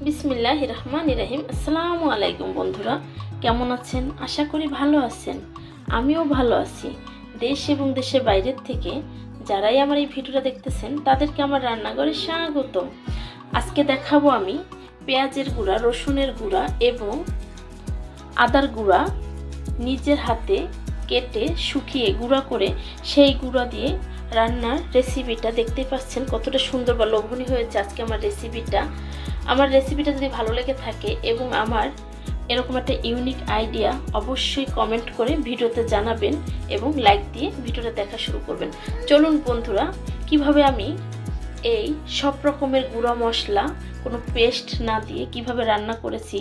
বিসমিল্লাহির রহমানির রহিম। আসসালামু আলাইকুম বন্ধুরা, কেমন আছেন? আশা করি ভালো আছেন। আমিও ভালো আছি। দেশ এবং দেশের বাইরের থেকে যারাই আমার এই ভিডিওটা দেখতেছেন তাদেরকে আমার রান্নাঘরে স্বাগতম। আজকে দেখাবো আমি পেঁয়াজের গুঁড়া, রসুনের গুঁড়া এবং আদার গুঁড়া নিজের হাতে কেটে শুকিয়ে গুঁড়া করে সেই গুঁড়া দিয়ে রান্নার রেসিপিটা। দেখতে পাচ্ছেন কতটা সুন্দর বা লোভনীয় হয়েছে আজকে আমার রেসিপিটা। আমার রেসিপিটা যদি ভালো লেগে থাকে এবং আমার এরকম একটা ইউনিক আইডিয়া, অবশ্যই কমেন্ট করে ভিডিওতে জানাবেন এবং লাইক দিয়ে ভিডিওটা দেখা শুরু করবেন। চলুন বন্ধুরা, কিভাবে আমি এই সব রকমের গুঁড়া মশলা কোনো পেস্ট না দিয়ে কিভাবে রান্না করেছি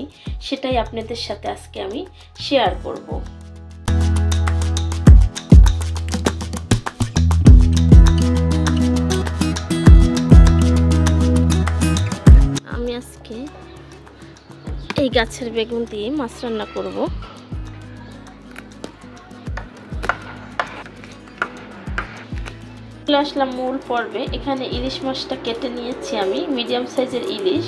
সেটাই আপনাদের সাথে আজকে আমি শেয়ার করব। আমি আজকে এই গাছের বেগুন দিয়ে মাছ রান্না করব। চলে আসলাম মূল পর্বে। এখানে ইলিশ মাছটা কেটে নিয়েছি আমি, মিডিয়াম সাইজের ইলিশ,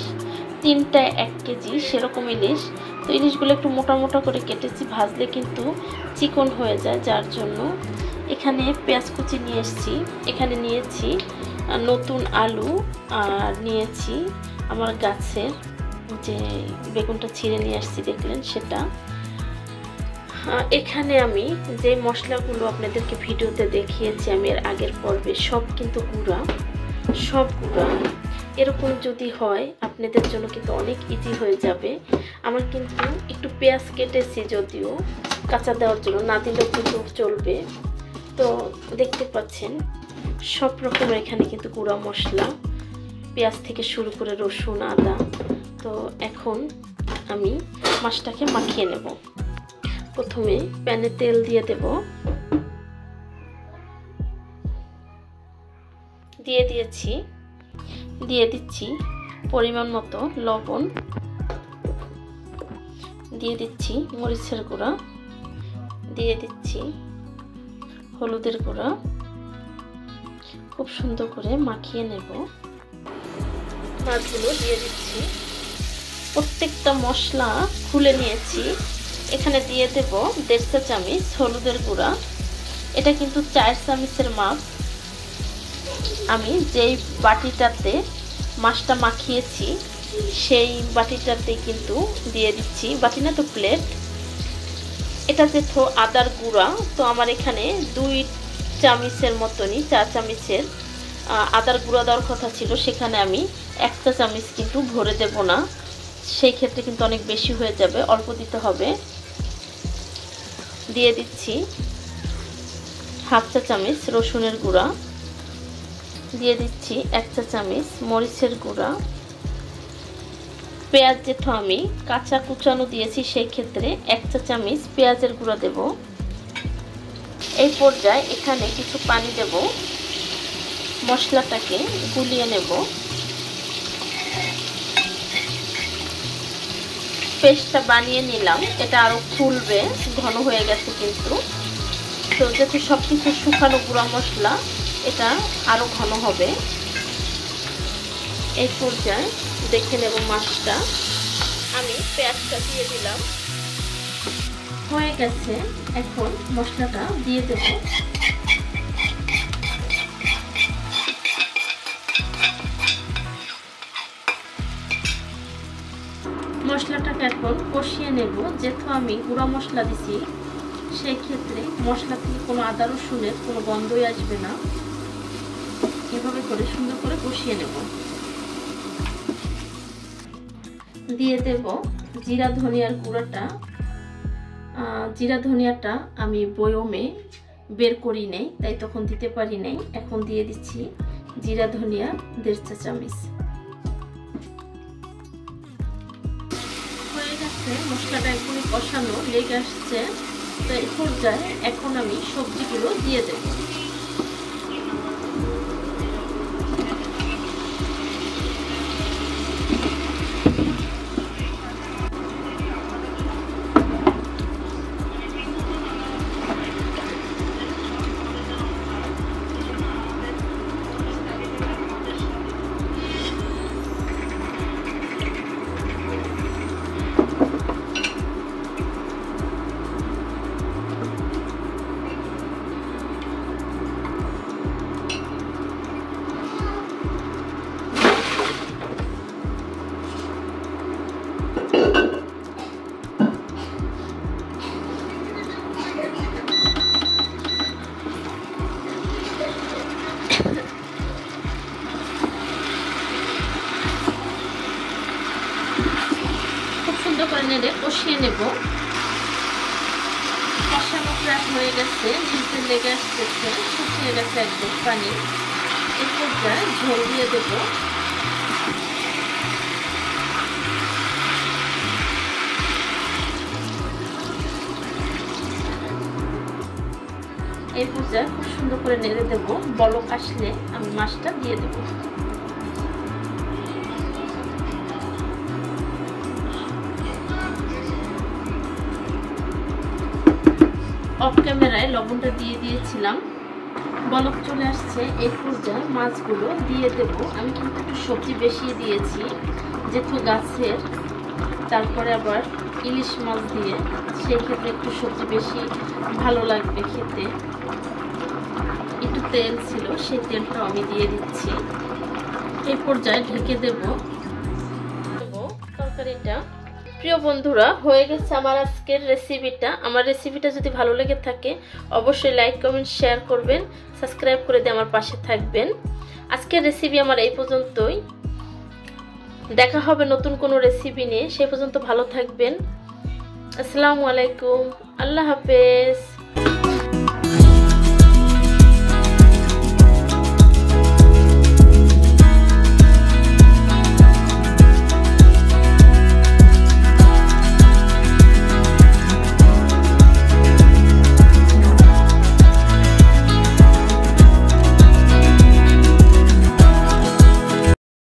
3টা 1 কেজি সেরকম ইলিশ। তো ইলিশগুলো একটু মোটা মোটা করে কেটেছি, ভাজলে কিন্তু চিকন হয়ে যায়, যার জন্য। এখানে পেঁয়াজ কুচি নিয়ে এসেছি, এখানে নিয়েছি নতুন আলু, আর নিয়েছি আমার গাছের যে বেগুনটা ছিঁড়ে নিয়ে আসছি দেখলেন সেটা। এখানে আমি যে মশলাগুলো আপনাদেরকে ভিডিওতে দেখিয়েছি আমি এর আগের পর্বে, সব কিন্তু গুঁড়া, সব গুঁড়া। এরকম যদি হয় আপনাদের জন্য কিন্তু অনেক ইজি হয়ে যাবে। আমার কিন্তু একটু পেঁয়াজ কেটেছি, যদিও কাঁচা দেওয়ার জন্য, না দিলেও কিন্তু চলবে। তো দেখতে পাচ্ছেন সব রকমের এখানে কিন্তু গুঁড়া মশলা, পেঁয়াজ থেকে শুরু করে রসুন, আদা। তো এখন আমি মাছটাকে মাখিয়ে নেব। প্রথমে প্যানে তেল দিয়ে দেব, দিয়ে দিচ্ছি পরিমাণ মতো লবণ, দিয়ে দিচ্ছি মরিচের গুঁড়া, দিয়ে দিচ্ছি হলুদের গুঁড়া। খুব সুন্দর করে মাখিয়ে নেব। মাছগুলো দিয়ে দিচ্ছি, প্রত্যেকটা মশলা খুলে নিয়েছি। এখানে দিয়ে দেব 1.5 চামচ হলুদের গুঁড়া। এটা কিন্তু 4 চামচের মাপ। আমি যেই বাটিটাতে মাছটা মাখিয়েছি সেই বাটিটাতে কিন্তু দিয়ে দিচ্ছি, বাটি না তো প্লেট। এটা যেহেতু আদার গুঁড়া, তো আমার এখানে 2 চামচের মতনই, 4 চামচের আদার গুঁড়া দেওয়ার কথা ছিল, সেখানে আমি 1 চামচ কিন্তু ভরে দেব না, সেই ক্ষেত্রে কিন্তু অনেক বেশি হয়ে যাবে, অল্প দিতে হবে। দিয়ে দিচ্ছি 1/2 চামচ রসুনের গুঁড়া, দিয়ে দিচ্ছি 1 চামচ মরিচের গুঁড়া। পেঁয়াজ যেহেতু আমি কাঁচা কুচানো দিয়েছি, সেই ক্ষেত্রে 1 চামচ পেঁয়াজের গুঁড়া দেব। এই পর্যায়ে এখানে কিছু পানি দেব, মশলাটাকে গুলিয়ে নেব। পেস্টটা বানিয়ে নিলাম, এটা আরও ফুলবে, ঘন হয়ে গেছে কিন্তু। তো যেহেতু সব কিছু শুকানো গুঁড়া মশলা, এটা আরও ঘন হবে। এই পর্যায়ে দেখে নেব মাছটা। আমি পেঁয়াজটা দিয়ে দিলাম, হয়ে গেছে। এখন মশলাটা দিয়ে দেব। মশলাটাকে এখন কষিয়ে নেব। যেহেতু আমি গুঁড়া মশলা দিছি, সেই ক্ষেত্রে মশলা থেকে কোনো আদা রসুনের কোনো গন্ধই আসবে না। এভাবে করে সুন্দর করে কষিয়ে নেব। দিয়ে দেব জিরা ধনিয়ার গুঁড়াটা। জিরা ধনিয়াটা আমি বয়মে বের করি নাই, তাই তখন দিতে পারি নাই। এখন দিয়ে দিচ্ছি জিরা ধনিয়া 1.5 চামচ। হয়ে গেছে, মশলাটা একদমই কষানো, লেগে আসছে। তো এই পর্যায়ে এখন আমি সবজিগুলো দিয়ে দেব। করে নেড়ে কষিয়ে নেব। কষানো প্রায় হয়ে গেছে, নিচে লেগে আসতেছে, শুকিয়ে গেছে একদম পানি। এই পর্যায়ে ঝোল দিয়ে দেবো। এই পর্যায়ে খুব সুন্দর করে নেড়ে দেব। বলক আসলে আমি মাছটা দিয়ে দেব। অফ ক্যামেরায় লবণটা দিয়ে দিয়েছিলাম, বলক চলে আসছে। এই পর্যায়ে মাছগুলো দিয়ে দেব। আমি কিন্তু একটু সবজি বেশি দিয়েছি, যেহেতু গাছের, তারপরে আবার ইলিশ মাছ দিয়ে, সেই ক্ষেত্রে একটু সবজি বেশি ভালো লাগবে খেতে। একটু তেল ছিল, সেই তেলটাও আমি দিয়ে দিচ্ছি। এই পর্যায়ে ঢেকে দেব তরকারিটা। প্রিয় বন্ধুরা, হয়ে গেছে আমার আজকের রেসিপিটা। আমার রেসিপিটা যদি ভালো লেগে থাকে অবশ্যই লাইক কমেন্ট শেয়ার করবেন, সাবস্ক্রাইব করে দিয়ে আমার পাশে থাকবেন। আজকের রেসিপি আমার এই পর্যন্তই। দেখা হবে নতুন কোনো রেসিপি নিয়ে। সেই পর্যন্ত ভালো থাকবেন। আসসালামু আলাইকুম, আল্লাহ হাফেজ।